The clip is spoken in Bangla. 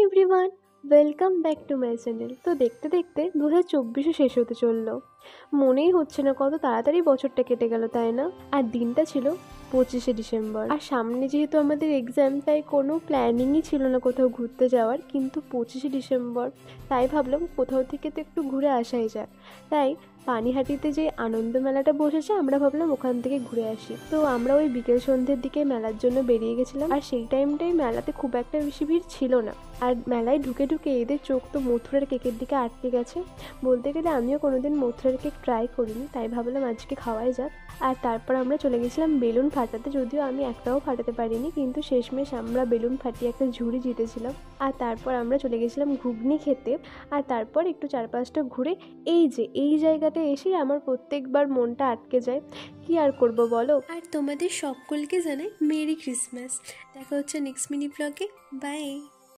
Everyone, welcome back to my channel. তো দেখতে দেখতে 2024 শেষ হতে চললো। মনেই হচ্ছে না কত তাড়াতাড়ি বছরটা কেটে গেল, তাই না? আর দিনটা ছিল 25শে ডিসেম্বর। আর সামনে যেহেতু আমাদের এক্সাম, তাই কোনো প্ল্যানিংই ছিল না কোথাও ঘুরতে যাওয়ার। কিন্তু 25শে ডিসেম্বর, তাই ভাবলাম কোথাও থেকে তো একটু ঘুরে আসাই যায়। তাই পানিহাটিতে যে আনন্দ মেলাটা বসেছে, আমরা ভাবলাম ওখান থেকে ঘুরে আসি। তো আমরা ওই বিকেল সন্ধ্যের দিকে মেলার জন্য বেরিয়ে গেছিলাম। আর সেই টাইমটাই মেলাতে খুব একটা বেশি ভিড় ছিল না। আর মেলায় ঢুকে ঢুকে এদের চোখ তো মথুরার কেকের দিকে আটকে গেছে। বলতে গেলে আমিও কোনোদিন মথুরার কেক ট্রাই করিনি, তাই ভাবলাম আজকে খাওয়াই যাক। আর তারপর আমরা চলে গেছিলাম বেলুন ফাটাতে। যদিও আমি একটাও ফাটাতে পারিনি, কিন্তু শেষমেশ আমরা বেলুন ফাটিয়ে একটা ঝুড়ি জিতেছিলাম। আর তারপর আমরা চলে গেছিলাম ঘুগনি খেতে। আর তারপর একটু চারপাশটা ঘুরে এই জায়গাটা এসেই আমার প্রত্যেকবার মনটা আটকে যায়। কি আর করব বলো। আর তোমাদের সকলকে জানাই মেরি ক্রিসমাস। দেখা হচ্ছে নেক্সট মিনি ব্লগে। বাই।